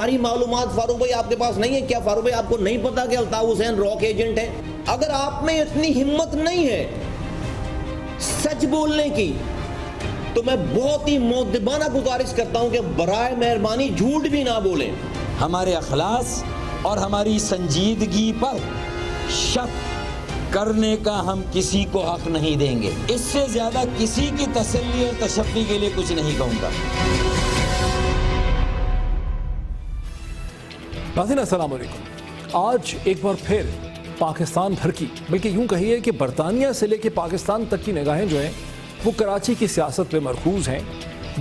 ساری معلومات فاروق بھائی آپ کے پاس نہیں ہے؟ کیا فاروق بھائی آپ کو نہیں پتا کہ الطاف حسین راک ایجنٹ ہے؟ اگر آپ میں اتنی ہمت نہیں ہے سچ بولنے کی تو میں بہت ہی مؤدبانہ گزارش کرتا ہوں کہ برائے مہربانی جھوٹ بھی نہ بولیں. ہمارے اخلاص اور ہماری سنجیدگی پر شک کرنے کا ہم کسی کو حق نہیں دیں گے. اس سے زیادہ کسی کی تسلی اور تشفی کے لیے کچھ نہیں کہوں گا. ناظرین السلام علیکم. آج ایک بار پھر پاکستان بھر کی بلکہ یوں کہیے کہ برطانیہ سے لے کے پاکستان تک کی نگاہیں جو ہیں وہ کراچی کی سیاست پہ مرکوز ہیں،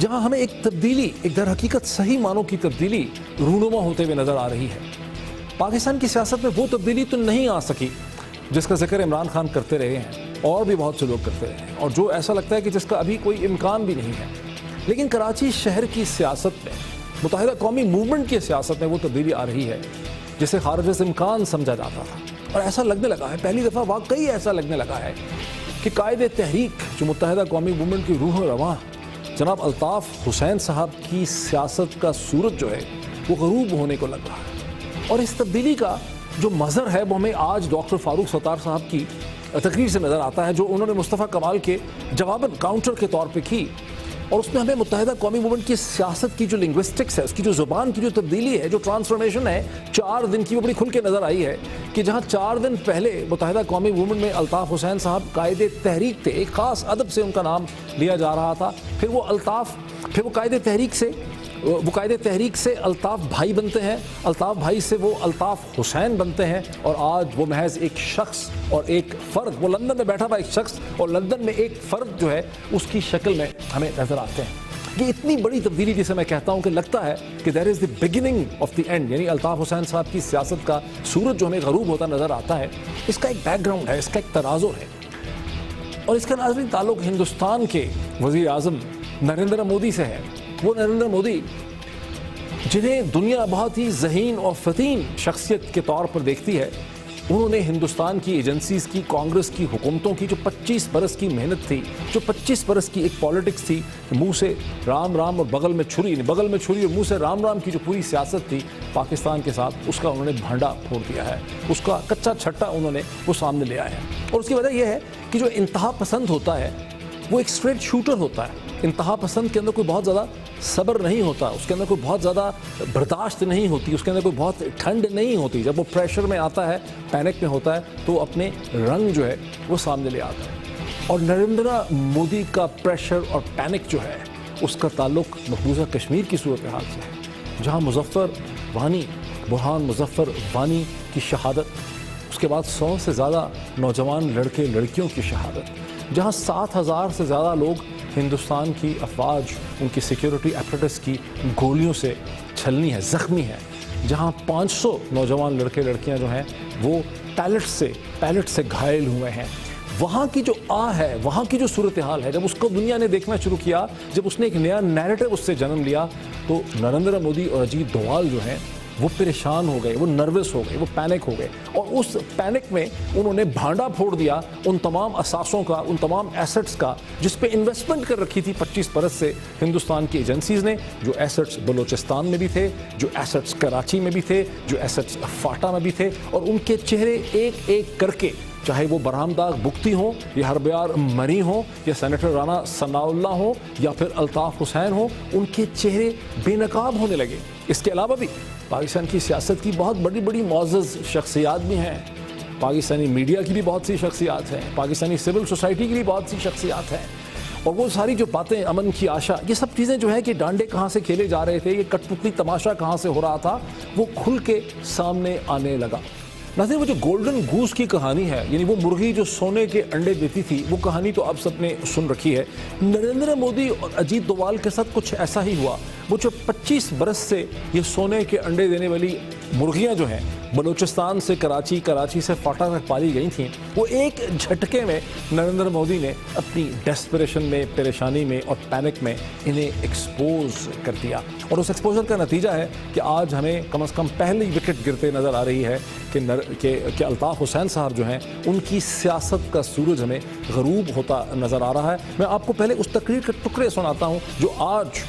جہاں ہمیں ایک تبدیلی، ایک در حقیقت صحیح معنوں کی تبدیلی رونما ہوتے ہوئے نظر آ رہی ہے. پاکستان کی سیاست میں وہ تبدیلی تو نہیں آ سکی جس کا ذکر عمران خان کرتے رہے ہیں اور بھی بہت سے لوگ کرتے رہے ہیں، اور جو ایسا لگتا ہے کہ جس کا ابھی کوئی امکان بھی نہیں ہے. لیکن کراچی شہر کی سیاست میں، متحدہ قومی موومنٹ کی سیاست میں وہ تبدیلی آ رہی ہے جسے خارج از امکان سمجھا جاتا تھا. اور ایسا لگنے لگا ہے، پہلی دفعہ واقعی ایسا لگنے لگا ہے کہ قائد تحریک جو متحدہ قومی موومنٹ کی روح و رواں جناب الطاف حسین صاحب کی سیاست کا سورج جو ہے وہ غروب ہونے کو لگ رہا ہے. اور اس تبدیلی کا جو مظہر ہے وہ ہمیں آج ڈاکٹر فاروق ستار صاحب کی تقریر سے نظر آتا ہے، جو انہوں نے مصطفیٰ کمال کے جواباً کاؤنٹر کے طور پہ کی. اور اس میں ہمیں متحدہ قومی موومنٹ کی سیاست کی جو لنگوسٹکس ہے، اس کی جو زبان کی جو تبدیلی ہے، جو ٹرانسفارمیشن ہے 4 دن کی، وہ بڑی کھل کے نظر آئی ہے کہ جہاں 4 دن پہلے متحدہ قومی موومنٹ میں الطاف حسین صاحب قائد تحریک تھے، ایک خاص ادب سے ان کا نام لیا جا رہا تھا، پھر وہ قائد تحریک سے الطاف بھائی بنتے ہیں، الطاف بھائی سے وہ الطاف حسین بنتے ہیں، اور آج وہ محض ایک شخص اور ایک فرد، وہ لندن میں بیٹھا ہوا ایک شخص اور لندن میں ایک فرد جو ہے اس کی شکل میں ہمیں نظر آتے ہیں. یہ اتنی بڑی تبدیلی جسے میں کہتا ہوں کہ لگتا ہے کہ there is the beginning of the end, یعنی الطاف حسین صاحب کی سیاست کا سورج جو ہمیں غروب ہوتا نظر آتا ہے، اس کا ایک بیک گراؤنڈ ہے، اس کا ایک تناظر ہے. اور اس کا ناظرین تعلق ہندوستان کے وزیر اعظم نریندر مودی سے ہے. وہ نریندر مودی جنہیں دنیا بہت ہی ذہین اور فتین شخصیت کے طور پر دیکھتی ہے، انہوں نے ہندوستان کی ایجنسیز کی، کانگریس کی حکومتوں کی جو 25 برس کی محنت تھی، جو 25 برس کی ایک پالیٹکس تھی، منہ سے رام رام اور بغل میں چھری اور منہ سے رام رام کی جو پوری سیاست تھی پاکستان کے ساتھ، اس کا انہوں نے بھانڈا پھوڑ دیا ہے، اس کا کچا چھٹا انہوں نے وہ سامنے لے آیا ہے. اور اس کی وجہ یہ ہے کہ جو انتہا پسند ہوتا ہے وہ ایک اسٹریٹ شوٹر ہوتا ہے. انتہا پسند کے اندر کوئی بہت زیادہ صبر نہیں ہوتا، اس کے اندر کوئی بہت زیادہ برداشت نہیں ہوتی، اس کے اندر کوئی بہت ٹھنڈ نہیں ہوتی. جب وہ پریشر میں آتا ہے، پینک میں ہوتا ہے، تو اپنے رنگ جو ہے وہ سامنے لے آتا ہے. اور نریندر مودی کا پریشر اور پینک جو ہے اس کا تعلق مقبوضہ کشمیر کی صورتحال سے ہے، جہاں برہان مظفر وانی کی شہادت، اس کے بعد 100 سے زیادہ نوجوان لڑکے لڑکیوں کی شہادت، جہاں 7,000 سے زیادہ لوگ ہندوستان کی افواج، ان کی سیکیورٹی ایپریٹس کی گولیوں سے چھلنی ہے، زخمی ہے، جہاں 500 نوجوان لڑکے لڑکیاں جو ہیں وہ پیلٹ سے گھائل ہوئے ہیں. وہاں کی جو ہے، وہاں کی جو صورتحال ہے، جب اس کو دنیا نے دیکھنا شروع کیا، جب اس نے ایک نیا نیریٹو اس سے جنم لیا، تو نریندر مودی اور اجیت ڈووال جو ہیں وہ پریشان ہو گئے، وہ نروس ہو گئے، وہ پینک ہو گئے. اور اس پینک میں انہوں نے بھانڈا پھوڑ دیا ان تمام اثاثوں کا، ان تمام ایسٹس کا جس پہ انویسٹمنٹ کر رکھی تھی 25 برس سے ہندوستان کی ایجنسیز نے، جو ایسٹس بلوچستان میں بھی تھے، جو ایسٹس کراچی میں بھی تھے، جو ایسٹس فاٹا میں بھی تھے. اور ان کے چہرے ایک ایک کر کے، چاہے وہ برہم داغ بگٹی ہوں یا ہربیار مری ہوں یا سینیٹر رانا ثناء اللہ ہوں یا پھر الطاف حسین ہوں، ان کے چہرے بے نقاب ہونے لگے. اس کے علاوہ بھی پاکستان کی سیاست کی بہت بڑی بڑی معزز شخصیات بھی ہیں، پاکستانی میڈیا کی بھی بہت سی شخصیات ہیں، پاکستانی سول سوسائٹی کی بھی بہت سی شخصیات ہیں. اور وہ ساری جو باتیں، امن کی آشا، یہ سب چیزیں جو ہے کہ ڈانڈے کہاں سے کھیلے جا رہے تھے، یہ کٹ پتلی تماشا کہاں سے ہو رہا تھا، وہ کھل کے سامنے آنے لگا. ناظرین، وہ جو گولڈن گوس کی کہانی ہے، یعنی وہ مرغی جو سونے کے انڈے دیتی تھی، وہ کہانی تو آپ سب نے سن رکھی ہے. نریندر مودی اور اجیت ڈووال کے ساتھ کچھ ایسا ہی ہوا. وہ جو 25 برس سے یہ سونے کے انڈے دینے والی مرغیاں جو ہیں بلوچستان سے کراچی، کراچی سے فاٹا تک پالی گئی تھیں، وہ ایک جھٹکے میں نریندر مودی نے اپنی ڈیسپریشن میں، پریشانی میں اور پینک میں انہیں ایکسپوز کر دیا. اور اس ایکسپوجر کا نتیجہ ہے کہ آج ہمیں کم از کم پہلی وکٹ گرتے نظر آ رہی ہے کہ الطاف حسین صاحب جو ہیں ان کی سیاست کا سورج ہمیں غروب ہوتا نظر آ رہا ہے. میں آپ کو پہلے اس تقریر کے ٹکڑے سناتا ہوں جو آج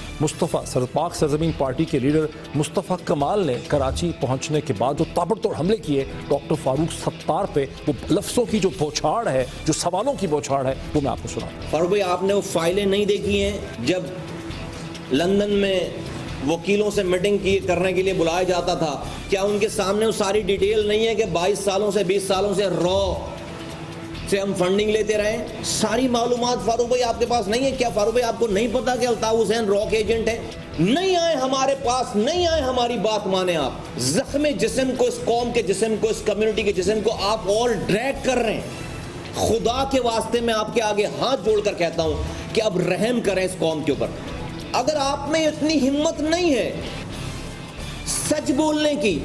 پاک سرزمین پارٹی کے لیڈر مصطفیٰ کمال نے کراچی پہنچنے کے بعد جو تابڑتوڑ حملے کیے ڈاکٹر فاروق ستار پہ، وہ لفظوں کی جو بوچھاڑ ہے، جو سوالوں کی بوچھاڑ ہے، وہ میں آپ کو سناتا ہوں. فاروق بھائی، آپ نے وہ فائلیں نہیں دیکھی ہیں جب لندن میں وکیلوں سے میٹنگ کرنے کے لیے بلایا جاتا تھا؟ کیا ان کے سامنے وہ ساری ڈیٹیل نہیں ہے کہ 22 سالوں سے 20 سالوں سے را سے ہم فنڈنگ لیتے رہے؟ ساری معلومات فاروق بھائی آپ کے پاس نہیں ہے کیا؟ فاروق بھائی آپ کو نہیں پتا کہ الطاف حسین را کے ایجنٹ ہیں؟ نہیں آئے ہمارے پاس، نہیں آئے ہماری بات مانیں. آپ زخم جسم کو، اس قوم کے جسم کو، اس کمیونٹی کے جسم کو آپ اور ڈریگ کر رہے ہیں. خدا کے واسطے میں آپ کے آگے ہاتھ جوڑ کر کہتا ہوں کہ اب رحم کریں اس قوم کے اوپر. اگر آپ میں اتنی ہمت نہیں ہے سچ بولنے کی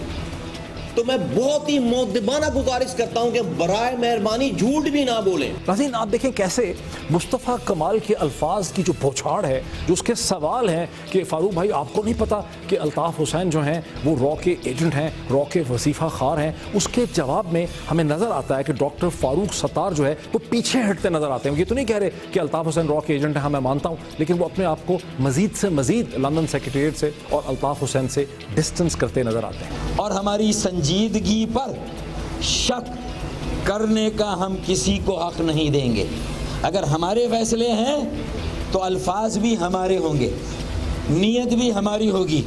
تو میں بہت ہی مؤدبانہ گزارش کرتا ہوں کہ برائے مہربانی جھوٹ بھی نہ بولیں. ناظرین، آپ دیکھیں کیسے مصطفیٰ کمال کے الفاظ کی جو بوچھاڑ ہے، جو اس کے سوال ہیں کہ فاروق بھائی آپ کو نہیں پتا کہ الطاف حسین جو ہیں وہ را کے ایجنٹ ہیں، را کے وظیفہ خوار ہیں، اس کے جواب میں ہمیں نظر آتا ہے کہ ڈاکٹر فاروق ستار جو ہے وہ پیچھے ہٹتے نظر آتے ہیں. یہ تو نہیں کہہ رہے کہ الطاف حسین را کے ایجنٹ ہیں، ہاں میں مانتا ہوں، لیکن وہ اپنے آپ کو مزید سے مزید لندن سیکریٹریٹ سے اور الطاف حسین سے ڈسٹنس کرتے نظر آتے ہیں. اور ہماری سنجیدگی پر شک کرنے کا ہم کسی کو حق نہیں دیں گے. اگر ہمارے فیصلے ہیں تو الفاظ بھی ہمارے ہوں گے، نیت بھی ہماری ہوگی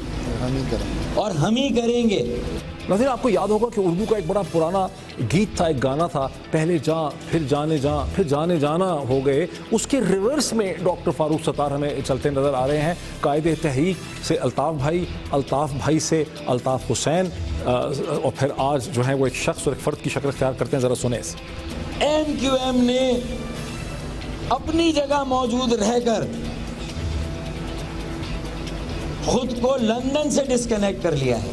اور ہم ہی کریں گے. ناظرین، آپ کو یاد ہوگا کہ اردو کا ایک بڑا پرانا گیت تھا، ایک گانا تھا، پہلے جاں پھر جانے جاں پھر جانے جانا ہو گئے. اس کے ریورس میں ڈاکٹر فاروق ستار ہمیں چلتے نظر آ رہے ہیں. قائد تحریک سے الطاف بھائی، الطاف بھائی سے الطاف حسین، اور پھر آج جو ہے وہ ایک شخص اور ایک فرد کی شکل اختیار کرتے ہیں. ذرا سنیں. MQM نے اپنی جگہ موجود رہ کر خود کو لندن سے ڈسکنیکٹ کر لیا ہے.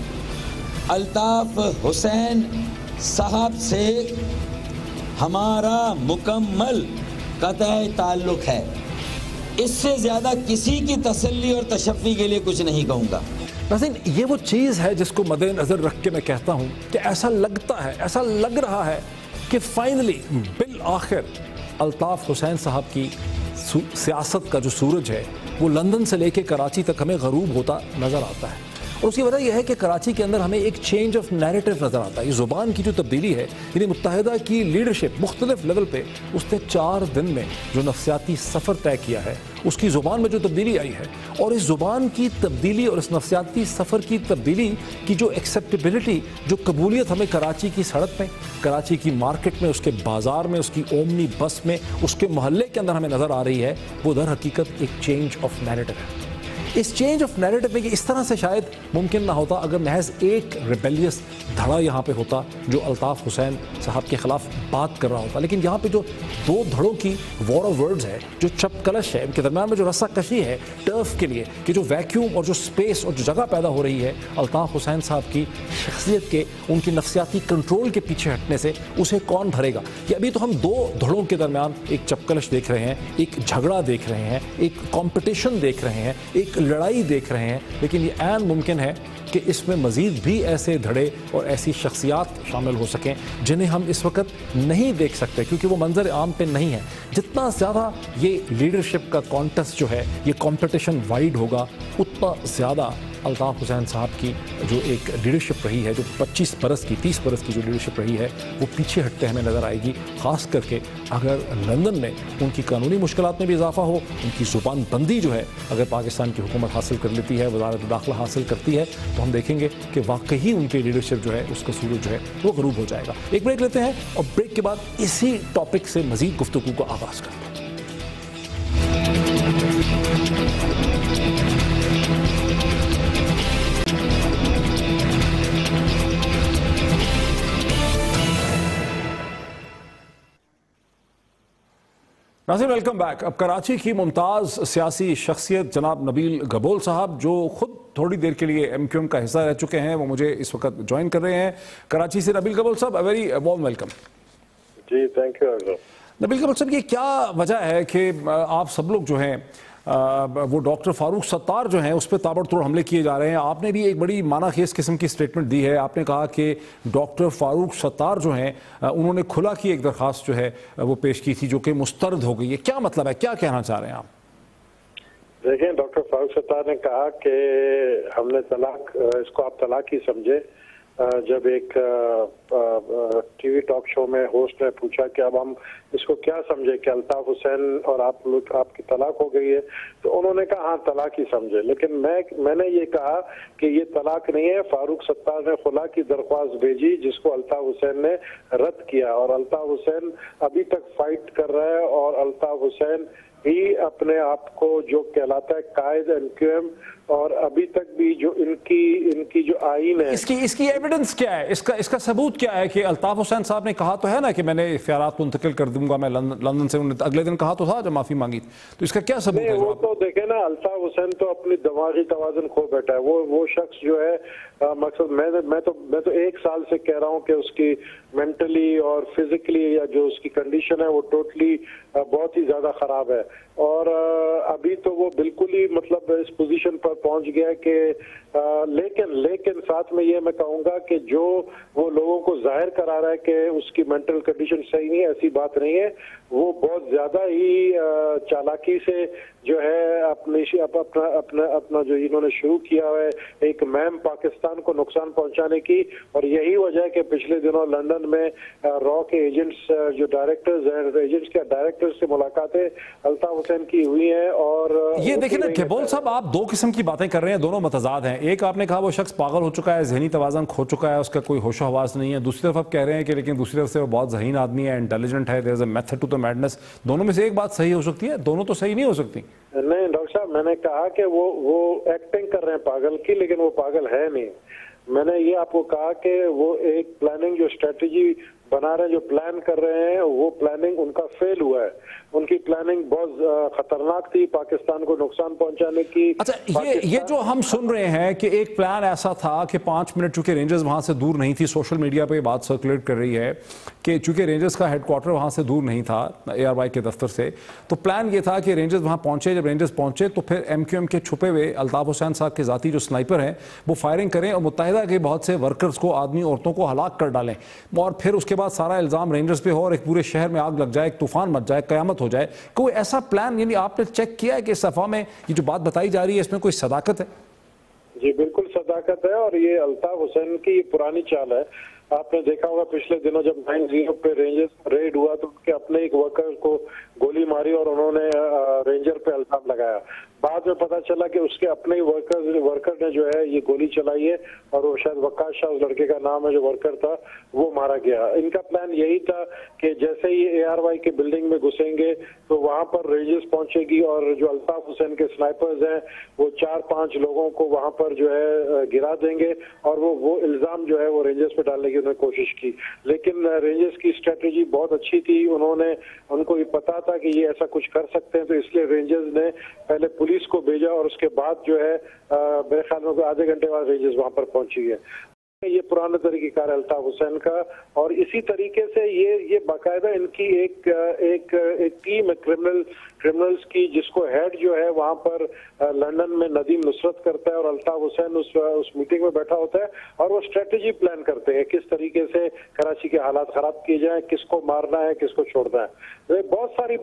الطاف حسین صاحب سے ہمارا مکمل قطع تعلق ہے. اس سے زیادہ کسی کی تسلی اور تشفی کے لیے کچھ نہیں کہوں گا. ناظرین، یہ وہ چیز ہے جس کو مد نظر رکھ کے میں کہتا ہوں کہ ایسا لگتا ہے، ایسا لگ رہا ہے کہ فائنلی بالآخر الطاف حسین صاحب کی سیاست کا جو سورج ہے وہ لندن سے لے کے کراچی تک ہمیں غروب ہوتا نظر آتا ہے. اور اس کی وجہ یہ ہے کہ کراچی کے اندر ہمیں ایک چینج آف نیریٹو نظر آتا ہے. یہ زبان کی جو تبدیلی ہے، یعنی متحدہ کی لیڈرشپ مختلف لیول پہ اس نے 4 دن میں جو نفسیاتی سفر طے کیا ہے، اس کی زبان میں جو تبدیلی آئی ہے، اور اس زبان کی تبدیلی اور اس نفسیاتی سفر کی تبدیلی کی جو ایکسیپٹیبلٹی، جو قبولیت ہمیں کراچی کی سڑک میں، کراچی کی مارکیٹ میں، اس کے بازار میں، اس کی اومنی بس میں، اس کے محلے کے اندر ہمیں نظر آ رہی ہے، وہ در حقیقت ایک چینج آف نیریٹو ہے. اس چینج آف نیریٹو میں کہ اس طرح سے شاید ممکن نہ ہوتا اگر محض ایک ریبیلیس دھڑا یہاں پہ ہوتا جو الطاف حسین صاحب کے خلاف بات کر رہا ہوتا. لیکن یہاں پہ جو 2 دھڑوں کی وار آف ورڈز ہے، جو چپ کلش ہے، ان کے درمیان میں جو رسہ کشی ہے ٹرف کے لیے، کہ جو ویکیوم اور جو سپیس اور جو جگہ پیدا ہو رہی ہے الطاف حسین صاحب کی شخصیت کے، ان کی نفسیاتی کنٹرول کے پیچھے ہٹنے سے، اسے کون بھرے گا؟ کہ ابھی تو ہم 2 دھڑوں کے درمیان ایک چپ کلش دیکھ رہے ہیں، ایک جھگڑا دیکھ رہے ہیں، ایک کمپٹیشن دیکھ رہے ہیں، ایک لڑائی دیکھ رہے ہیں. لیکن یہ عین ممکن ہے کہ اس میں مزید بھی ایسے دھڑے اور ایسی شخصیات شامل ہو سکیں جنہیں ہم اس وقت نہیں دیکھ سکتے کیونکہ وہ منظر عام پہ نہیں ہے. جتنا زیادہ یہ لیڈرشپ کا کانٹیسٹ جو ہے، یہ کمپٹیشن وائڈ ہوگا، اتنا زیادہ الطاف حسین صاحب کی جو ایک لیڈرشپ رہی ہے، جو 25 برس کی 30 برس کی جو لیڈرشپ رہی ہے، وہ پیچھے ہٹتے ہمیں نظر آئے گی. خاص کر کے اگر لندن میں ان کی قانونی مشکلات میں بھی اضافہ ہو، ان کی زبان بندی جو ہے اگر پاکستان کی حکومت حاصل کر لیتی ہے، وزارت داخلہ حاصل کرتی ہے، تو ہم دیکھیں گے کہ واقعی ان کی لیڈرشپ جو ہے اس کا سورج جو ہے وہ غروب ہو جائے گا. ایک بریک لیتے ہیں اور بریک کے بعد اسی ٹاپک سے مزید گفتگو کا آغاز کرتے ہیں. ناظرین ویلکم بیک. اب کراچی کی ممتاز سیاسی شخصیت جناب نبیل گبول صاحب جو خود تھوڑی دیر کے لیے ایم کیو ایم کا حصہ رہ چکے ہیں، وہ مجھے اس وقت جوائن کر رہے ہیں کراچی سے. نبیل گبول صاحب ویری وارم ویلکم. جی تھینک یو. نبیل گبول صاحب، یہ کیا وجہ ہے کہ آپ سب لوگ جو ہیں وہ ڈاکٹر فاروق ستار جو ہیں اس پہ تابڑ توڑ حملے کیے جا رہے ہیں؟ آپ نے بھی ایک بڑی معنی خیز قسم کی سٹیٹمنٹ دی ہے. آپ نے کہا کہ ڈاکٹر فاروق ستار جو ہیں انہوں نے کھلا کی ایک درخواست جو ہے وہ پیش کی تھی جو کہ مسترد ہو گئی ہے. کیا مطلب ہے، کیا کہنا چاہ رہے ہیں آپ؟ دیکھیں، ڈاکٹر فاروق ستار نے کہا کہ ہم نے طلاق، اس کو آپ طلاق ہی سمجھے. جب ایک ٹی وی ٹاک شو میں ہوسٹ نے پوچھا کہ اب ہم اس کو کیا سمجھے کہ الطاف حسین اور آپ کی طلاق ہو گئی ہے، تو انہوں نے کہا ہاں طلاق ہی سمجھے. لیکن میں نے یہ کہا کہ یہ طلاق نہیں ہے. فاروق ستار نے خلا کی درخواست بھیجی جس کو الطاف حسین نے رد کیا، اور الطاف حسین ابھی تک فائٹ کر رہا ہے. اور الطاف حسین ہی اپنے آپ کو جو کہلاتا ہے قائد ایم کیو ایم، اور ابھی تک بھی جو ان کی جو آئین ہے، اس کی ایویڈنس کیا ہے، اس کا ثبوت کیا ہے کہ الطاف حسین صاحب نے کہا تو ہے نا کہ میں نے اختیارات منتقل کر دوں گا میں لندن سے، انہوں نے اگلے دن کہا تو تھا جب معافی مانگی، تو اس کا کیا ثبوت ہے؟ وہ تو دیکھیں نا، الطاف حسین تو اپنی دماغی توازن کھو بیٹھا ہے. وہ شخص جو ہے مقصد میں تو ایک سال سے کہہ رہا ہوں کہ اس کی مینٹلی اور فزیکلی یا جو اس کی کنڈیشن ہے وہ ٹوٹلی بہت ہی زیادہ خراب ہے. اور ابھی تو وہ بالکل ہی مطلب اس پوزیشن پر پہنچ گیا کہ لیکن ساتھ میں یہ میں کہوں گا کہ جو وہ لوگوں کو ظاہر کرا رہا ہے کہ اس کی مینٹل کنڈیشن صحیح نہیں ہے، ایسی بات نہیں ہے. وہ بہت زیادہ ہی چالاکی سے جو ہے اپنا جو انہوں نے شروع کیا ہے ایک مہم پاکستان کو نقصان پہنچانے کی. اور یہی وجہ ہے کہ پچھلے دنوں لندن میں را کے ایجنٹس جو ڈائریکٹرز ہیں، ایجنٹس کے ڈائریکٹر سے ملاقاتیں الطاف حسین کی ہوئی ہیں. اور یہ دیکھیں نا گبول صاحب، آپ دو قسم کی باتیں کر رہے ہیں، دونوں متضاد ہیں. ایک آپ نے کہا وہ شخص پاگل ہو چکا ہے، ذہنی توازن کھو چکا ہے، اس کا کوئی ہوش و حواس نہیں ہے. دوسری طرف آپ کہہ رہے ہیں کہ لیکن دوسری طرف سے وہ بہت ذہین آدمی ہے، انٹیلیجنٹ ہے، there is a method to the madness. دونوں میں سے ایک بات صحیح ہو سکتی ہے، دونوں تو صحیح نہیں ہو سکتی. نہیں ڈاکٹر صاحب، میں نے کہا کہ وہ ایکٹنگ کر رہے ہیں پاگل کی، لیکن وہ پاگل ہے نہیں. میں نے یہ آپ کو کہا کہ وہ ایک پلاننگ جو اسٹریٹجی بنا رہے ہیں، جو پلان کر رہے ہیں، وہ پلاننگ ان کا فیل ہوا ہے. ان کی پلاننگ بہت خطرناک تھی پاکستان کو نقصان پہنچانے کی. اچھا، یہ جو ہم سن رہے ہیں کہ ایک پلان ایسا تھا کہ 5 منٹ، چونکہ رینجرز وہاں سے دور نہیں تھی، سوشل میڈیا پہ یہ بات سرکولیٹ کر رہی ہے کہ چونکہ رینجرز کا ہیڈ کوارٹر وہاں سے دور نہیں تھا ARY کے دفتر سے، تو پلان یہ تھا کہ رینجرز وہاں پہنچے. جب رینجرز پہنچے تو پھر ایم کیو ایم کے چھپے ہوئے الطاف حسین صاحب کے ذاتی جو سنائپر ہیں وہ فائرنگ کریں اور متحدہ کے بہت سے ورکرز کو، آدمی عورتوں کو ہلاک کر ڈالیں. اور پھر اس کے بعد سارا الزام رینجرز پہ ہو اور ایک پورے شہر میں آگ لگ جائے، ایک طوفان مچ جائے، قیامت ہو جائے. کوئی ایسا پلان، یعنی آپ نے چیک کیا ہے کہ اس افواہ میں یہ جو بات بتائی جا رہی ہے اس میں کوئی صداقت ہے؟ جی بالکل صداقت ہے، اور یہ الطاف حسین کی یہ پرانی چال ہے. آپ نے دیکھا ہوگا پچھلے دنوں جب 9-0 پہ رینجرز ریڈ ہوا تو ان کے اپنے ایک ورکر کو گولی ماری اور انہوں نے رینجر پہ الزام لگایا. بعد میں پتا چلا کہ اس کے اپنے ہی ورکر نے جو ہے یہ گولی چلائی ہے، اور وہ شاید وقاص شاہ اس لڑکے کا نام ہے جو ورکر تھا، وہ مارا گیا. ان کا پلان یہی تھا کہ جیسے ہی ARY کے بلڈنگ میں گھسیں گے تو وہاں پر رینجرز پہنچے گی اور جو الطاف حسین کے سنائپرز ہیں وہ 4-5 لوگوں کو وہاں پر جو ہے گرا دیں گے، اور وہ الزام جو ہے وہ رینجرز پہ ڈالنے کی انہوں نے کوشش کی. لیکن رینجرز کی اسٹریٹجی بہت اچھی تھی. ان کو یہ پتا تھا کہ یہ ایسا کچھ کر سکتے ہیں، تو اس لیے رینجرز نے پہلے پولیس کو بھیجا اور اس کے بعد جو ہے میرے خیال میں آدھے گھنٹے بعد رینجرز وہاں پر پہنچی ہے. یہ پرانا طریقہ کار ہے الطاف حسین کا. اور اسی طریقے سے یہ باقاعدہ ان کی ایک ٹیم ہے کرمنلز کی، جس کو ہیڈ جو ہے وہاں پر لندن میں ندیم نصرت کرتا ہے، اور الطاف حسین اس میٹنگ میں بیٹھا ہوتا ہے اور وہ اسٹریٹجی پلان کرتے ہیں کس طریقے سے کراچی کے حالات خراب کیے جائیں، کس کو مارنا ہے، کس کو چھوڑنا ہے. بہت ساری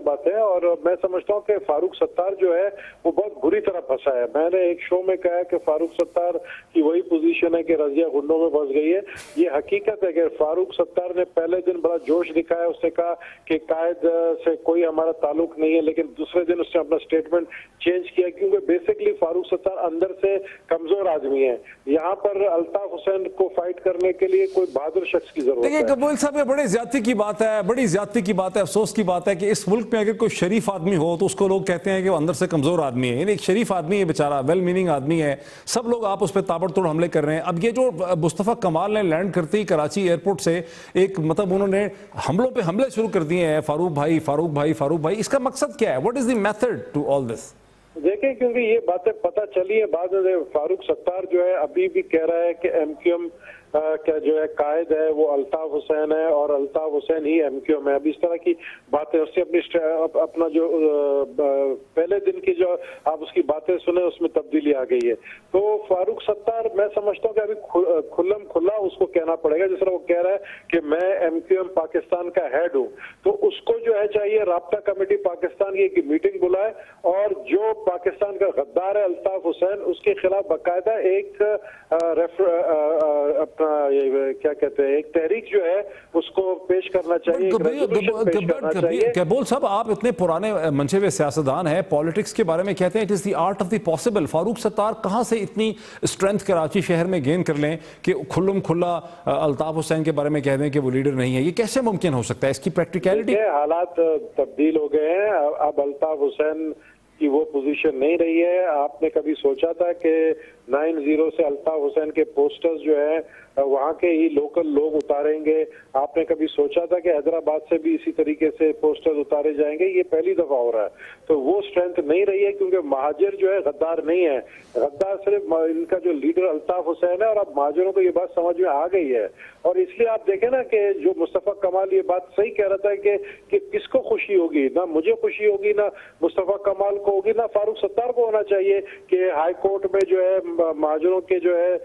باتیں اور میں سمجھتا ہوں کہ فاروق ستار جو ہے وہ بہت بری طرح پھنسا ہے. میں نے ایک شو میں کہا کہ فاروق ستار کی وہی پوزیشن ہے کہ رضیہ گنڈوں میں پھنس گئی ہے. یہ حقیقت ہے کہ فاروق ستار نے پہلے دن بڑا جوش دکھایا، اس نے کہا کہ قائد سے کوئی ہمارا تعلق نہیں ہے، لیکن دوسرے دن اس نے اپنا سٹیٹمنٹ چینج کیا، کیونکہ بیسکلی فاروق ستار اندر سے کمزور آدمی ہے. یہاں پر الطاف حسین کو فائٹ کرنے کے لیے کوئی بہادر شخص کی ضرورت ہے. دیکھیں گبول صاحب، یہ بڑی زیادتی کی بات ہے، افسوس کی بات ہے کہ اس ملک میں اگر کوئی شریف آدمی ہو تو اس کو لوگ کہتے ہیں کہ وہ اندر سے کمزور آدمی ہے. یعنی ایک شریف آدمی ہے بیچارہ، ویل میننگ آدمی ہے، سب لوگ آپ اس پہ تابڑ توڑ حملے کر رہے ہیں. اب اب یہ جو مصطفیٰ کمال نے لینڈ کرتے ہی کراچی ایئرپورٹ سے ایک مطلب انہوں نے حملوں پہ حملے شروع کر دیے ہیں، فاروق بھائی فاروق بھائی فاروق بھائی، اس کا مقصد کیا ہے؟ What is the method to all this? دیکھیں کیونکہ یہ باتیں پتہ چلی ہے بعد میں، فاروق ستار جو ہے ابھی بھی کہہ رہا ہے کہ ایم کیو ایم کا جو ہے قائد ہے وہ الطاف حسین ہے اور الطاف حسین ہی ایم کیو ایم ہے. اب اس طرح کی باتیں اس سے اپنا جو پہلے دن کی جو آپ اس کی باتیں سنیں اس میں تبدیلی آ گئی ہے. تو فاروق ستار میں سمجھتا ہوں کہ ابھی کھلم کھلا اس کو کہنا پڑے گا، جس طرح وہ کہہ رہا ہے کہ میں ایم کیو ایم پاکستان کا ہیڈ ہوں، تو اس کو جو ہے چاہیے رابطہ کمیٹی پاکستان کی ایک میٹنگ بلائے اور جو پاکستان کا غدار ہے الطاف حسین اس کے خلاف باقاعدہ ایک کیا کہتے ہیں ایک تحریک جو ہے اس کو پیش کرنا چاہیے. کیبول صاحب آپ اتنے پرانے منشے ہوئے سیاستدان ہیں، پالیٹکس کے بارے میں کہتے ہیں it is the art of the possible. Farooq Sattar کہاں سے اتنی اسٹرینتھ کراچی شہر میں گین کر لیں کہ کھلم کھلا الطاف حسین کے بارے میں کہہ دیں کہ وہ لیڈر نہیں ہے؟ یہ کیسے ممکن ہو سکتا ہے؟ اس کی پریکٹیکلٹی؟ حالات تبدیل ہو گئے ہیں، اب الطاف حسین کی وہ پوزیشن نہیں رہی ہے. آپ نے کبھی سوچا تھا کہ 9-0 سے الطاف حسین کے پوسٹرز جو ہیں وہاں کے ہی لوکل لوگ اتاریں گے؟ آپ نے کبھی سوچا تھا کہ حیدرآباد سے بھی اسی طریقے سے پوسٹرز اتارے جائیں گے؟ یہ پہلی دفعہ ہو رہا ہے. تو وہ اسٹرینتھ نہیں رہی ہے کیونکہ مہاجر جو ہے غدار نہیں ہے، غدار صرف ان کا جو لیڈر الطاف حسین ہے. اور اب مہاجروں کو یہ بات سمجھ میں آ گئی ہے. اور اس لیے آپ دیکھیں نا کہ جو مصطفیٰ کمال یہ بات صحیح کہہ رہا تھا کہ کس کو خوشی ہوگی؟ نہ مجھے خوشی ہوگی، نہ مصطفیٰ کمال کو ہوگی، نہ فاروق ستار کو ہونا چاہیے کہ ہائی کورٹ میں جو ہے مہاجروں کے جو ہے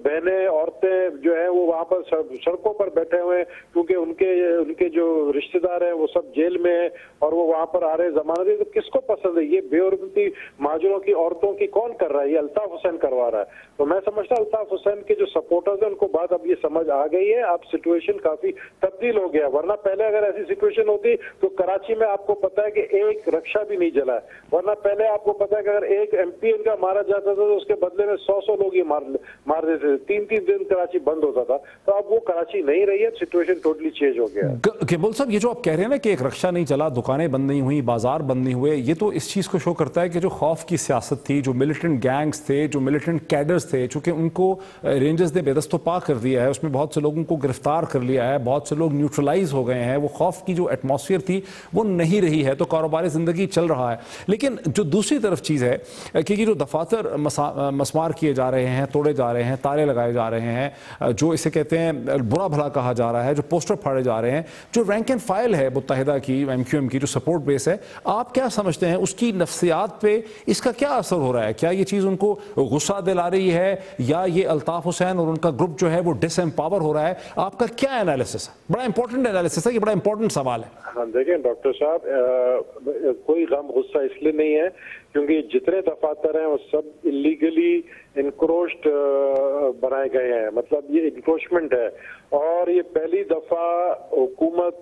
بہنیں عورتیں جو ہیں وہ وہاں پر سڑکوں پر بیٹھے ہوئے ہیں کیونکہ ان کے جو رشتہ دار ہیں وہ سب جیل میں ہیں اور وہ وہاں پر آ رہے ضمانت. تو کس کو پسند ہے یہ بے حرمتی مہاجروں کی عورتوں کی؟ کون کر رہا ہے؟ یہ الطاف حسین کروا رہا ہے. تو میں سمجھتا ہوں الطاف حسین کے جو سپورٹرز ہیں ان کو بات اب یہ سمجھ آ گئی ہے، اب سچویشن کافی تبدیل ہو گیا. ورنہ پہلے اگر ایسی سچویشن ہوتی تو کراچی میں آپ کو پتا ہے کہ ایک رکشہ بھی نہیں جلا ہے. ورنہ پہلے آپ کو پتا ہے کہ اگر ایک ایم پی ان کا مارا جاتا تھا تو اس کے بدلے میں 100 لوگ ہی مار دیتے تھے. 3 دن کراچی بند ہوتا تھا. تو اب وہ کراچی نہیں رہی ہے، سچویشن ٹوٹلی چینج ہو گیا. کیبول صاحب یہ جو آپ کہہ رہے ہیں نا کہ ایک رکشہ نہیں چلا، دکانیں بند نہیں ہوئی، بازار بند نہیں ہوئے، یہ تو اس چیز کو شو کرتا ہے کہ جو خوف کی سیاست تھی، جو ملیٹنٹ گینگز تھے، جو ملیٹنٹ کیڈرز تھے، چونکہ ان کو رینجرز نے بے دست و پا کر دیا ہے، اس میں بہت سے لوگوں کو گرفتار کر لیا ہے، بہت سے لوگ نیوٹرلائز ہو گئے ہیں. وہ خوف کی جو ایٹماسفیئر تھی وہ نہیں رہی ہے، تو کاروبار زندگی چل رہا ہے. لیکن جو دوسری طرف چیز ہے کہ یہ جو دفاتر مسمار کیے جا رہے ہیں، توڑے جا رہے ہیں، تالے لگائے جا رہے ہیں، جو اسے کہتے ہیں برا بھلا کہا جا رہا ہے، جو پوسٹر پھاڑے جا رہے ہیں، جو رینک اینڈ فائل ہے متحدہ کی، ایم کیو ایم کی جو سپورٹ بیس ہے، آپ کیا سمجھتے ہیں اس کی نفسیات پہ اس کا کیا اثر ہو رہا ہے؟ کیا یہ چیز ان کو غصہ دلا رہی ہے یا یہ الطاف حسین اور ان کا گروپ جو ہے وہ ڈس ایمپاور ہو رہا ہے؟ آپ کا کیا انالیسس ہے؟ بڑا امپورٹنٹ انالیسس ہے، یہ بڑا امپورٹنٹ سوال ہے. ہاں دیکھیں ڈاکٹر صاحب، کوئی غم غصہ اس لیے نہیں ہے کیونکہ جتنے دفاتر ہیں وہ سب انلیگلی انکروچڈ بنائے گئے ہیں. مطلب یہ انکروچمنٹ ہے اور یہ پہلی دفعہ حکومت،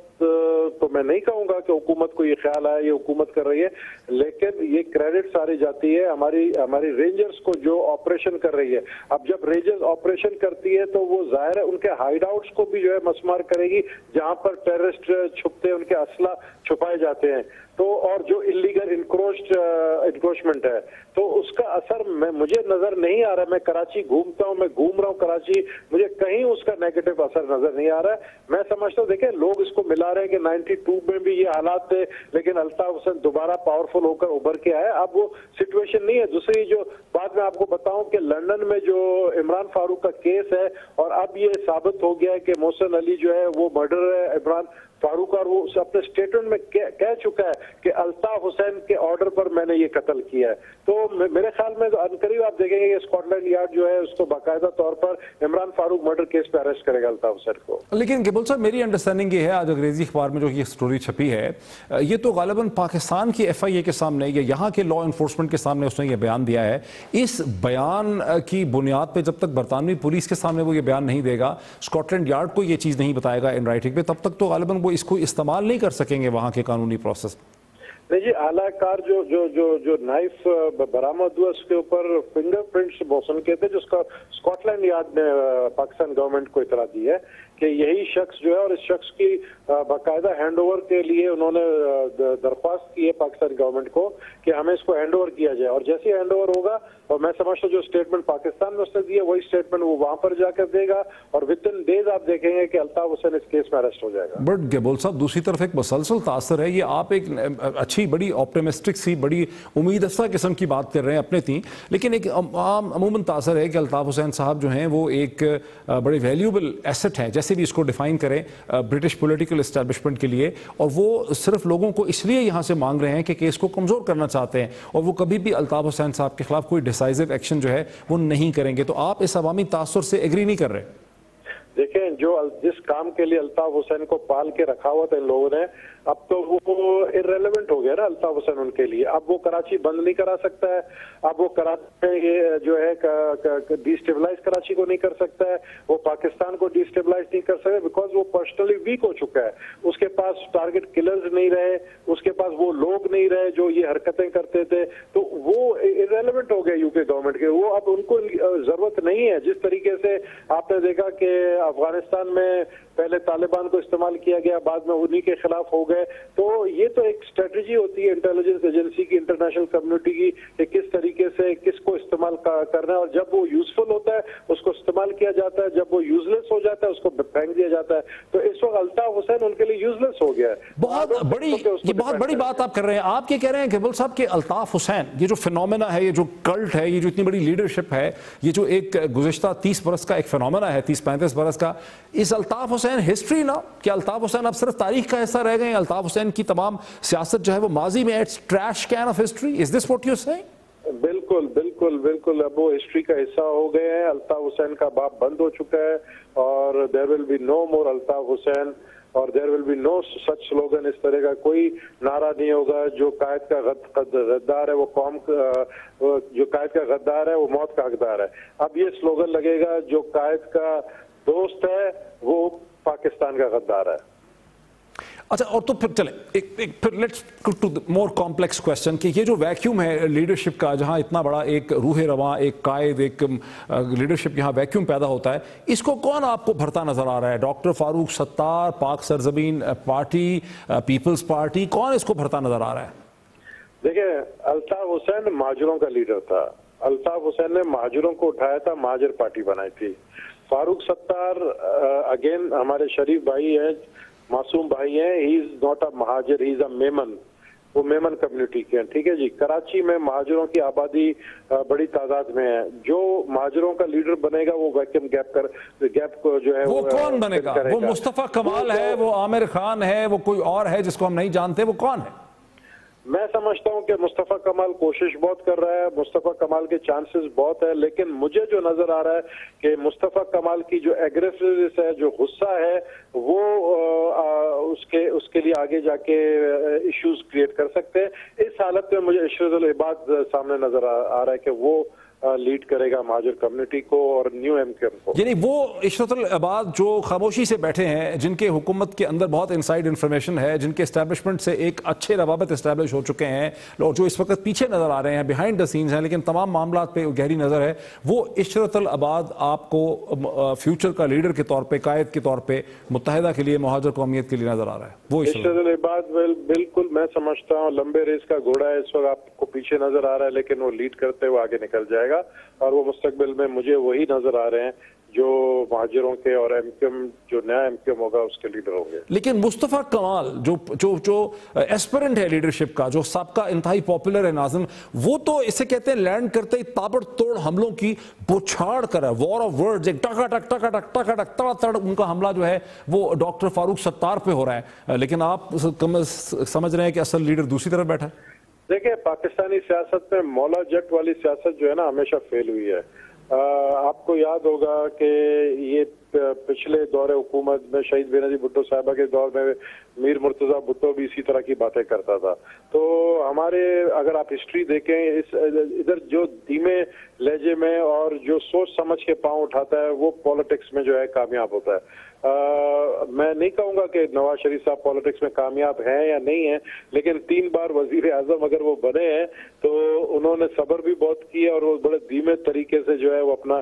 تو میں نہیں کہوں گا کہ حکومت کو یہ خیال آیا یہ حکومت کر رہی ہے، لیکن یہ کریڈٹ ساری جاتی ہے ہماری رینجرز کو جو آپریشن کر رہی ہے. اب جب رینجرز آپریشن کرتی ہے تو وہ ظاہر ہے ان کے ہائیڈ آؤٹس کو بھی جو ہے مسمار کرے گی جہاں پر ٹیررسٹ چھپتے ہیں، ان کے اسلحہ چھپائے جاتے ہیں. تو اور جو انلیگل انکروچمنٹ ہے تو اس کا اثر مجھے نظر نہیں آ رہا. میں کراچی گھومتا ہوں، میں گھوم رہا ہوں کراچی، مجھے کہیں اس کا نیگیٹو اثر نظر نہیں آ رہا ہے. میں سمجھتا ہوں دیکھیں لوگ اس کو ملا رہے ہیں کہ 92 میں بھی یہ حالات تھے لیکن الطاف حسین دوبارہ پاورفل ہو کر ابھر کے آیا. اب وہ سچویشن نہیں ہے. دوسری جو بات میں آپ کو بتاؤں کہ لندن میں جو عمران فاروق کا کیس ہے اور اب یہ ثابت ہو گیا ہے کہ محسن علی جو ہے وہ مرڈر ہے عمران فاروق، اور وہ اپنے اسٹیٹمنٹ میں کہہ چکا ہے کہ الطاف حسین کے آرڈر پر میں نے یہ قتل کیا ہے. تو میرے خیال میں عنقریب آپ دیکھیں گے کہ اسکاٹ لینڈ یارڈ جو ہے اس کو باقاعدہ طور پر عمران فاروق مرڈر کیس پہ اریسٹ کرے گا الطاف حسین کو. لیکن کیبول صاحب میری انڈرسٹینڈنگ یہ ہے، آج انگریزی اخبار میں جو یہ سٹوری چھپی ہے یہ تو غالباً پاکستان کی ایف آئی اے کے سامنے یا یہاں کے لا انفورسمنٹ کے سامنے اس نے یہ بیان دیا ہے. اس بیان کی بنیاد پہ جب تک برطانوی پولیس کے سامنے وہ یہ بیان نہیں دے گا، اسکاٹ لینڈ یارڈ کو یہ چیز نہیں بتائے گا ان رائٹنگ پہ، تب تک تو غالباً وہ اس کو استعمال نہیں کر سکیں گے وہاں کے قانونی پروسیس. نہیں جی، اعلی کار جو نائف برآمد ہوا اس کے اوپر فنگر پرنٹس موصول کیے تھے، جس کا اسکاٹ لینڈ یارڈ نے پاکستان گورنمنٹ کو اطلاع دی ہے کہ یہی شخص جو ہے، اور اس شخص کی باقاعدہ ہینڈ اوور کے لیے انہوں نے درخواست کی ہے پاکستان گورنمنٹ کو کہ ہمیں اس کو ہینڈ اوور کیا جائے، اور جیسے ہینڈ اوور ہوگا اور میں سمجھتا ہوں جو اسٹیٹمنٹ پاکستان میں اس نے دیا وہی اسٹیٹمنٹ وہ وہاں پر جا کر دے گا اور ود ان ڈیز آپ دیکھیں گے کہ الطاف حسین اس کیس میں اریسٹ ہو جائے گا. بٹ گیبول صاحب دوسری طرف ایک مسلسل تاثر ہے, یہ آپ ایک اچھی بڑی آپٹیمسٹک سی بڑی امید افزا قسم کی بات کر رہے ہیں اپنے تھی, لیکن ایک عموماً تاثر ہے کہ الطاف حسین صاحب جو ہیں وہ ایک بڑے ویلیوبل ایسٹ ہیں, جیسے بھی اس کو ڈیفائن کریں برٹش پولیٹیکل اسٹیبلشمنٹ کے لیے, اور وہ صرف لوگوں کو اس لیے یہاں سے مانگ رہے ہیں کہ کیس کو کمزور کرنا چاہتے ہیں, اور وہ کبھی بھی الطاف حسین صاحب کے خلاف کوئی ڈیسائزو ایکشن جو ہے وہ نہیں کریں گے. تو آپ اس عوامی تاثر سے ایگری نہیں کر رہے؟ دیکھیں جس کام کے لیے الطاف حسین کو پال کے رکھا ہوا تھا ان لوگوں نے, اب تو وہ ارریلیونٹ ہو گیا نا الطاف حسین ان کے لیے. اب وہ کراچی بند نہیں کرا سکتا ہے, اب وہ کراچی یہ جو ہے ڈی اسٹیبلائز کراچی کو نہیں کر سکتا ہے, وہ پاکستان کو ڈی اسٹیبلائز نہیں کر سکتا بیکاز وہ پرسنلی ویک ہو چکا ہے. اس کے پاس ٹارگٹ کلرز نہیں رہے, اس کے پاس وہ لوگ نہیں رہے جو یہ حرکتیں کرتے تھے, تو وہ ارریلیونٹ ہو گئے یو کے گورنمنٹ کے. وہ اب ان کو ضرورت نہیں ہے. جس طریقے سے آپ نے دیکھا کہ افغانستان میں پہلے طالبان کو استعمال کیا گیا, بعد میں انہی کے خلاف ہو گئے. تو یہ تو ایک اسٹریٹجی ہوتی ہے انٹیلیجنس ایجنسی کی, انٹرنیشنل کمیونٹی کی, کہ کس طریقے سے کس کو استعمال کرنا ہے, اور جب وہ یوزفل ہوتا ہے اس کو استعمال کیا جاتا ہے, جب وہ یوزلیس ہو جاتا ہے اس کو پھینک دیا جاتا ہے. تو اس وقت الطاف حسین ان کے لیے یوزلیس ہو گیا ہے. بہت بڑی بات آپ کر رہے ہیں. آپ یہ کہہ رہے ہیں گیبول صاحب کہ الطاف حسین یہ جو فینومینا ہے, یہ جو کلٹ ہے, یہ جو اتنی بڑی لیڈرشپ ہے, یہ جو ایک گزشتہ 30 برس کا ایک فینومینا ہے, 30-35 برس کا, اس الطاف حسین ہسٹری نا, کہ الطاف حسین اب صرف تاریخ کا حصہ رہ گئے ہیں, الطاف حسین کی تمام سیاست جو ہے وہ ماضی میں it's trash can of history. Is this what you seeing? بالکل بالکل بالکل, اب وہ ہسٹری کا حصہ ہو گئے ہیں. الطاف حسین کا باب بند ہو چکا ہے, اور دیر ول بی نو مور الطاف حسین, اور دیر will be know such slogan. اس طرح کا کوئی نعرہ نہیں ہوگا جو قائد کا غدار ہے وہ قوم, جو قائد کا غدار ہے وہ موت کا حقدار ہے. اب یہ سلوگن لگے گا جو قائد کا دوست ہے وہ پاکستان کا غدار ہے. اچھا, اور تو پھر چلیں پھر let's go to more complex question کہ یہ جو ویکیوم ہے لیڈرشپ کا, جہاں اتنا بڑا ایک روح رواں, ایک قائد, ایک لیڈرشپ, یہاں ویکیوم پیدا ہوتا ہے, اس کو کون آپ کو بھرتا نظر آ رہا ہے؟ ڈاکٹر فاروق ستار, پاک سرزمین پارٹی, پیپلز پارٹی, کون اس کو بھرتا نظر آ رہا ہے؟ دیکھیں الطاف حسین مہاجروں کا لیڈر تھا. الطاف حسین نے مہاجروں کو اٹھایا تھا, مہاجر پارٹی بنائی تھی. فاروق ستار اگین ہمارے شریف بھائی ہیں, معصوم بھائی ہیں, ہی از ناٹ اے مہاجر, ہی از اے میمن. وہ میمن کمیونٹی کے ہیں. ٹھیک ہے جی, کراچی میں مہاجروں کی آبادی بڑی تعداد میں ہے. جو مہاجروں کا لیڈر بنے گا وہ ویکیوم گیپ کو جو ہے وہ کون بنے گا؟ وہ مصطفیٰ کمال ہے, وہ عامر خان ہے, وہ کوئی اور ہے جس کو ہم نہیں جانتے, وہ کون ہے؟ میں سمجھتا ہوں کہ مصطفیٰ کمال کوشش بہت کر رہا ہے, مصطفیٰ کمال کے چانسز بہت ہے, لیکن مجھے جو نظر آ رہا ہے کہ مصطفیٰ کمال کی جو ایگریسونیس ہے, جو غصہ ہے, وہ اس کے لیے آگے جا کے ایشوز کریٹ کر سکتے ہیں. اس حالت میں مجھے اشرت العباد سامنے نظر آ رہا ہے کہ وہ لیڈ کرے گا مہاجر کمیونٹی کو اور نیو ایم کیو ایم کو. یعنی وہ اشرت العباد جو خاموشی سے بیٹھے ہیں, جن کے حکومت کے اندر بہت انسائیڈ انفارمیشن ہے, جن کے اسٹیبلشمنٹ سے ایک اچھے روابط اسٹیبلش ہو چکے ہیں, اور جو اس وقت پیچھے نظر آ رہے ہیں, بیہائنڈ دا سینز ہیں, لیکن تمام معاملات پہ گہری نظر ہے, وہ اشرت العباد آپ کو فیوچر کا لیڈر کے طور پہ, قائد کے طور پہ متحدہ کے لیے, مہاجر قومیت کے لیے نظر آ رہا ہے. وہ اشرت العباد بالکل میں سمجھتا ہوں لمبے ریس کا گھوڑا ہے, اس وقت آپ کو پیچھے نظر آ رہا ہے, لیکن وہ لیڈ کرتے ہوئے آگے نکل جائے گا, اور وہ مستقبل میں مجھے وہی نظر آ رہے ہیں جو مہاجروں کے اور ایم کیو ایم جو نیا ایم کیو ایم ہوگا اس کے لیڈر ہوں گے. لیکن مصطفیٰ کمال جو ایسپرنٹ ہے لیڈرشپ کا, جو سابقہ انتہائی پاپولر ہے ناظم, وہ تو اسے کہتے ہیں لینڈ کرتے ہی تابڑ توڑ حملوں کی بوچھاڑ کر ہے, وار آف ورڈز, ایک ٹکا ٹک ٹکا ٹک ٹکا ٹک تڑا تڑ ان کا حملہ جو ہے وہ ڈاکٹر فاروق ستار پہ ہو رہا ہے, لیکن آپ سمجھ رہے ہیں کہ اصل لیڈر دوسری طرف بیٹھا ہے. دیکھیں پاکستانی سیاست میں مولا جٹ والی سیاست جو ہے نا ہمیشہ فیل ہوئی ہے. آپ کو یاد ہوگا کہ یہ پچھلے دور حکومت میں شہید بے نظیر بھٹو صاحبہ کے دور میں میر مرتضیٰ بھٹو بھی اسی طرح کی باتیں کرتا تھا. تو ہمارے اگر آپ ہسٹری دیکھیں, ادھر جو دھیمے لہجے میں اور جو سوچ سمجھ کے پاؤں اٹھاتا ہے وہ پالیٹکس میں جو ہے کامیاب ہوتا ہے. میں نہیں کہوں گا کہ نواز شریف صاحب پالیٹکس میں کامیاب ہیں یا نہیں ہیں, لیکن 3 بار وزیر اعظم اگر وہ بنے ہیں تو انہوں نے صبر بھی بہت کیا, اور وہ بڑے دھیمے طریقے سے جو ہے وہ اپنا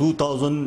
2000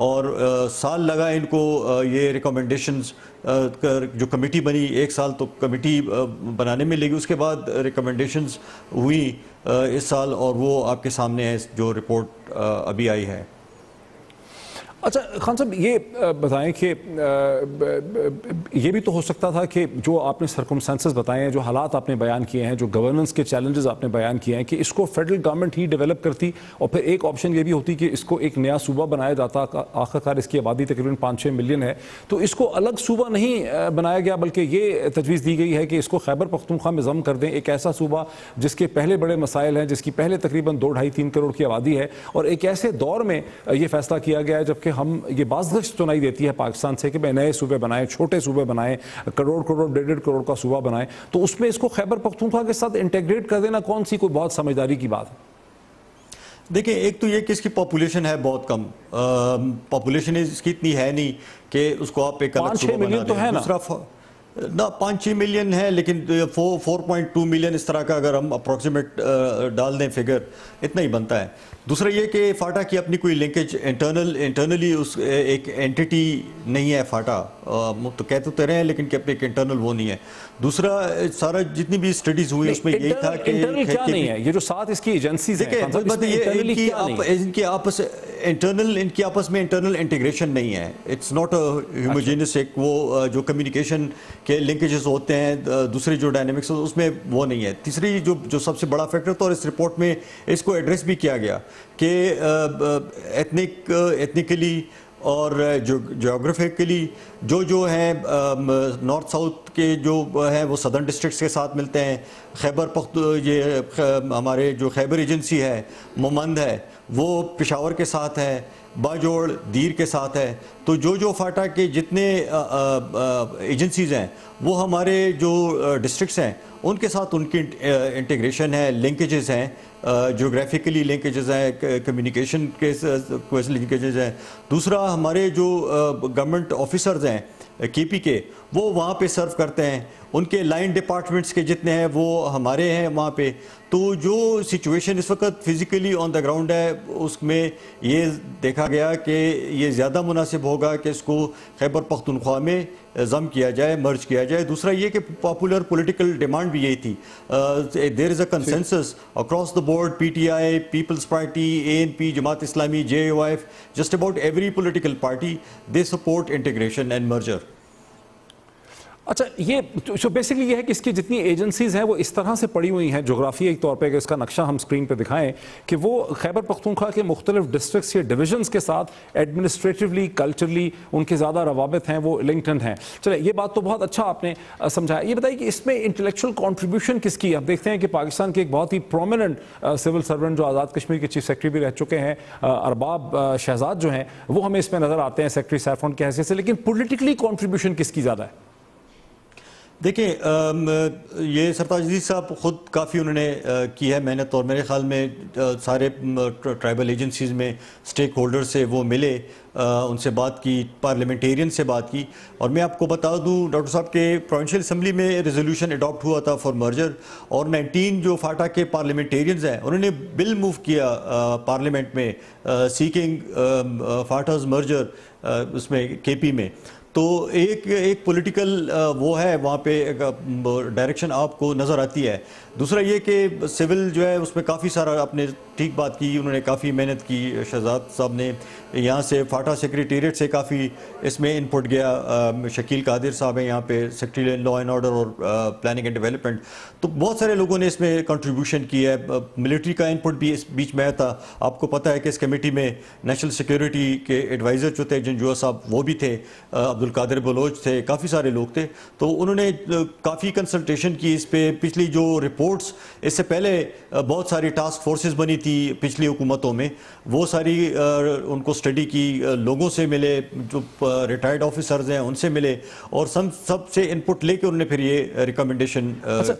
اور سال لگا ان کو یہ ریکمنڈیشنز جو کمیٹی بنی 1 سال تو کمیٹی بنانے میں لگی, اس کے بعد ریکمنڈیشنز ہوئی اس سال, اور وہ آپ کے سامنے ہے جو رپورٹ ابھی آئی ہے. اچھا خان صاحب یہ بتائیں کہ یہ بھی تو ہو سکتا تھا کہ جو آپ نے سرکمسٹانسز بتائے ہیں, جو حالات آپ نے بیان کیے ہیں, جو گورننس کے چیلنجز آپ نے بیان کیے ہیں, کہ اس کو فیڈرل گورنمنٹ ہی ڈیولپ کرتی, اور پھر ایک آپشن یہ بھی ہوتی کہ اس کو ایک نیا صوبہ بنایا جاتا. آخرکار اس کی آبادی تقریباً 5-6 ملین ہے, تو اس کو الگ صوبہ نہیں بنایا گیا بلکہ یہ تجویز دی گئی ہے کہ اس کو خیبر پختونخوا میں ضم کر دیں, ایک ایسا صوبہ جس کے پہلے بڑے مسائل ہیں, جس کی پہلے تقریباً 2-2.5-3 کروڑ کی آبادی ہے, اور ایک ایسے دور میں یہ فیصلہ کیا گیا ہے جبکہ ہم یہ بازگشت سنائی دیتی ہے پاکستان سے کہ میں نئے صوبے بنائیں, چھوٹے صوبے بنائیں, کروڑ 1.5 کروڑ کا صوبہ بنائیں, تو اس میں اس کو خیبر پختونخوا کے ساتھ انٹیگریٹ کر دینا کون سی کوئی بہت سمجھداری کی بات ہے؟ دیکھیں, ایک تو یہ کہ اس کی پاپولیشن ہے بہت کم, پاپولیشن اس کی اتنی ہے نہیں کہ اس کو آپ ایک الگ صوبہ بنا دیں. دوسرا نہ 5-6 ملین ہے, لیکن 4.2 ملین اس طرح کا اگر ہم اپروکسیمیٹ ڈال دیں فگر, اتنا ہی بنتا ہے. دوسرا یہ کہ فاٹا کی اپنی کوئی لنکیج انٹرنلی اس ایک اینٹیٹی نہیں ہے فاٹا, تو کہتے تو رہے ہیں لیکن کہ اپنے ایک انٹرنل وہ نہیں ہے. دوسرا سارا جتنی بھی اسٹڈیز ہوئی اس میں یہی تھا کہ انٹرنل کیا نہیں ہے, یہ جو ساتھ اس کی ایجنسیز ہیں, ان کی آپس میں انٹرنل انٹیگریشن نہیں ہے. اٹس ناٹ اے ہوموجینس, ایک وہ جو کمیونیکیشن کے لنکیجز ہوتے ہیں, دوسری جو ڈائنامکس اس میں وہ نہیں ہے. تیسری جو سب سے بڑا فیکٹر تھا, اور اس رپورٹ میں اس کو ایڈریس بھی کیا گیا کہ ایتھنیکلی اور جیوگرافیکلی جو ہیں نارتھ ساؤتھ کے جو ہیں وہ سدرن ڈسٹرکٹس کے ساتھ ملتے ہیں. یہ ہمارے جو خیبر ایجنسی ہے, مومند ہے, وہ پشاور کے ساتھ ہے, باجوڑ دیر کے ساتھ ہے. تو جو فاٹا کے جتنے ایجنسیز ہیں وہ ہمارے جو ڈسٹرکٹس ہیں ان کے ساتھ ان کی انٹیگریشن ہے, لنکیجز ہیں, جیوگرافیکلی لنکیجز ہیں, کمیونیکیشن کے لنکیجز ہیں. دوسرا ہمارے جو گورنمنٹ آفیسرز ہیں کے پی کے, وہ وہاں پہ سرو کرتے ہیں, ان کے لائن ڈپارٹمنٹس کے جتنے ہیں وہ ہمارے ہیں وہاں پہ. تو جو سچویشن اس وقت فزیکلی آن دا گراؤنڈ ہے, اس میں یہ دیکھا گیا کہ یہ زیادہ مناسب ہوگا کہ اس کو خیبر پختونخوا میں ضم کیا جائے, مرج کیا جائے. دوسرا یہ کہ پاپولر پولیٹیکل ڈیمانڈ بھی یہی تھی. There is a consensus across the board, P T I, peoples party, A N P, Jamaat Islami, J O F, just about every political party they support integration and merger. اچھا, یہ جو basically یہ ہے کہ اس کی جتنی ایجنسیز ہیں وہ اس طرح سے پڑی ہوئی ہیں جغرافیائی طور پہ, کہ اس کا نقشہ ہم سکرین پہ دکھائیں کہ وہ خیبر پختونخوا کے مختلف ڈسٹرکٹس یا ڈویژنز کے ساتھ ایڈمنسٹریٹولی, کلچرلی ان کے زیادہ روابط ہیں, وہ لنکڈ ہیں. چلے, یہ بات تو بہت اچھا آپ نے سمجھایا. یہ بتائیے کہ اس میں انٹلیکچوئل کنٹریبیوشن کس کی ہے؟ آپ دیکھتے ہیں کہ پاکستان کے ایک بہت ہی پرومیننٹ سول سرونٹ جو آزاد کشمیر کے چیف سیکرٹری بھی رہ چکے ہیں, ارباب شہزاد جو ہیں, وہ ہمیں اس میں نظر آتے ہیں سیکرٹری سیفون کی حیثیت سے, لیکن پولیٹیکلی کنٹریبیوشن کس کی زیادہ ہے؟ دیکھیں, یہ سرتاج عزیز صاحب خود کافی انہوں نے کی ہے محنت, اور میرے خیال میں سارے ٹرائبل ایجنسیز میں اسٹیک ہولڈر سے وہ ملے, ان سے بات کی, پارلیمنٹیرین سے بات کی. اور میں آپ کو بتا دوں ڈاکٹر صاحب کہ پروونشل اسمبلی میں ریزولوشن اڈاپٹ ہوا تھا فار مرجر, اور 19 جو فاٹا کے پارلیمنٹیرینز ہیں انہوں نے بل موو کیا پارلیمنٹ میں سیکنگ فاٹاز مرجر اس میں کے پی میں. تو ایک پولیٹیکل وہ ہے وہاں پہ ڈائریکشن آپ کو نظر آتی ہے. دوسرا یہ کہ سول جو ہے اس میں کافی سارا آپ نے ٹھیک بات کی, انہوں نے کافی محنت کی. شہزاد صاحب نے یہاں سے فاٹا سیکریٹریٹ سے کافی اس میں ان پٹ گیا. شکیل قادر صاحب ہیں یہاں پہ سیکرٹری لا اینڈ آرڈر اور پلاننگ اینڈ ڈیولپمنٹ. تو بہت سارے لوگوں نے اس میں کنٹریبیوشن کی ہے. ملٹری کا ان پٹ بھی اس بیچ میں تھا. آپ کو پتہ ہے کہ اس کمیٹی میں نیشنل سیکیورٹی کے ایڈوائزر جو تھے جنجوعہ صاحب وہ بھی تھے, عبدالقادر بلوچ تھے, کافی سارے لوگ تھے. تو انہوں نے کافی کنسلٹیشن کی اس پہ. پچھلی جو رپورٹس, اس سے پہلے بہت ساری ٹاسک فورسز بنی تھی پچھلی حکومتوں میں, وہ ساری ان کو اسٹڈی کی, لوگوں سے ملے, جو ریٹائرڈ آفیسرز ہیں ان سے ملے, اور سب سے ان پٹ لے کے انہوں نے پھر یہ ریکمنڈیشن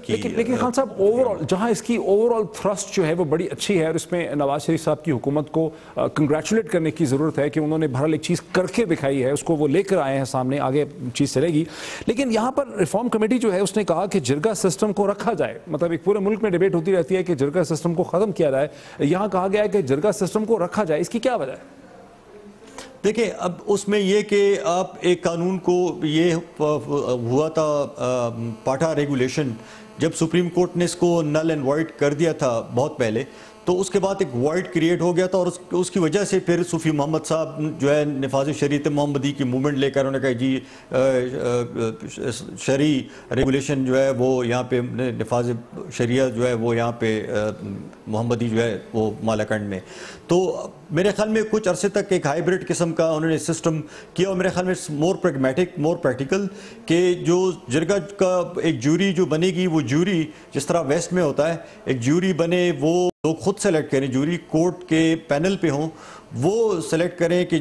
کی. لیکن خان صاحب, اوورآل جہاں اس کی اوورآل تھرسٹ جو ہے وہ بڑی اچھی ہے, اور اس میں نواز شریف صاحب کی حکومت کو کنگریچولیٹ کرنے کی ضرورت ہے کہ انہوں نے بہرحال ایک چیز کر کے دکھائی ہے, اس کو وہ لے کر آئے ہیں سامنے, آگے چیز چلے گی. لیکن یہاں پر ریفارم کمیٹی جو ہے اس نے کہا کہ جرگہ سسٹم کو رکھا جائے. مطلب ایک پورے ملک میں ڈیبیٹ ہوتی رہتی ہے کہ جرگہ سسٹم کو ختم کیا جائے, یہاں کہا گیا ہے کہ جرگہ سسٹم کو رکھا جائے. اس کی کیا وجہ ہے؟ دیکھیں اب اس میں یہ کہ آپ ایک قانون کو یہ ہوا تھا پاٹھا ریگولیشن، جب سپریم کورٹ نے اس کو نل اینڈ وائڈ کر دیا تھا بہت پہلے، تو اس کے بعد ایک وائڈ کریٹ ہو گیا تھا، اور اس کی وجہ سے پھر صوفی محمد صاحب جو ہے نفاذ شریعت محمدی کی موومنٹ لے کر انہوں نے کہا جی شرعی ریگولیشن جو ہے وہ یہاں پہ نفاذ شریعت جو ہے وہ یہاں پہ محمدی جو ہے وہ مالاکنڈ میں، تو میرے خیال میں کچھ عرصے تک ایک ہائیبریڈ قسم کا انہوں نے سسٹم کیا، اور میرے خیال میں مور پریگمیٹک مور پریکٹیکل کہ جو جرگہ کا ایک جوری جو بنے گی، وہ جوری جس طرح ویسٹ میں ہوتا ہے ایک جوری بنے، وہ لوگ خود سلیکٹ کریں، جوری کورٹ کے پینل پہ ہوں، وہ سلیکٹ کریں کہ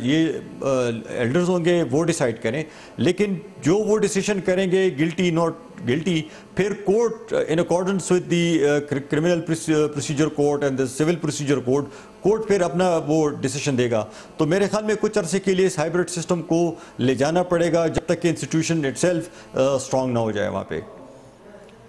یہ ایلڈرز ہوں گے، وہ ڈیسائیڈ کریں، لیکن جو وہ ڈیسیشن کریں گے گلٹی ناٹ گلٹی، پھر court in accordance with the criminal procedure court and the civil procedure court, court پھر اپنا وہ ڈیسیشن دے گا۔ تو میرے خیال میں کچھ عرصے کے لیے اس ہائیبریڈ سسٹم کو لے جانا پڑے گا جب تک کہ انسٹیٹیوشن اٹ سیلف اسٹرانگ نہ ہو جائے وہاں پہ۔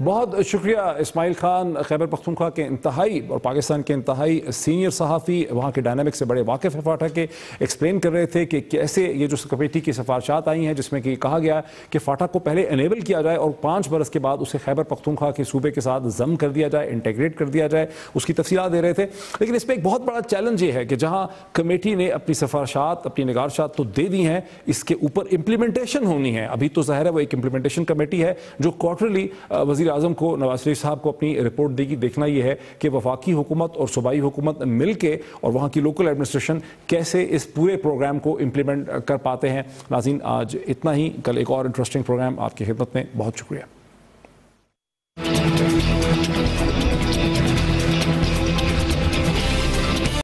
بہت شکریہ اسماعیل خان، خیبر پختونخوا کے انتہائی اور پاکستان کے انتہائی سینئر صحافی، وہاں کے ڈائنامک سے بڑے واقف ہیں فاٹا کے، ایکسپلین کر رہے تھے کہ کیسے یہ جو کمیٹی کی سفارشات آئی ہیں جس میں کہ کہا گیا کہ فاٹا کو پہلے انیبل کیا جائے اور 5 برس کے بعد اسے خیبر پختونخوا کے صوبے کے ساتھ ضم کر دیا جائے، انٹیگریٹ کر دیا جائے، اس کی تفصیلات دے رہے تھے۔ لیکن اس میں ایک بہت بڑا چیلنج یہ ہے کہ جہاں کمیٹی نے اپنی سفارشات، اپنی نگارشات تو دے دی ہیں، اس کے اوپر امپلیمنٹیشن ہونی ہے۔ ابھی تو ظاہر ہے وہ ایک امپلیمنٹیشن کمیٹی ہے جو کوارٹرلی وزیر اعظم کو نواز شریف صاحب کو اپنی رپورٹ دے گی۔ دیکھنا یہ ہے کہ وفاقی حکومت اور صوبائی حکومت مل کے اور وہاں کی لوکل ایڈمنسٹریشن کیسے اس پورے پروگرام کو امپلیمنٹ کر پاتے ہیں۔ ناظرین آج اتنا ہی، کل ایک اور انٹرسٹنگ پروگرام آپ کی خدمت میں، بہت شکریہ۔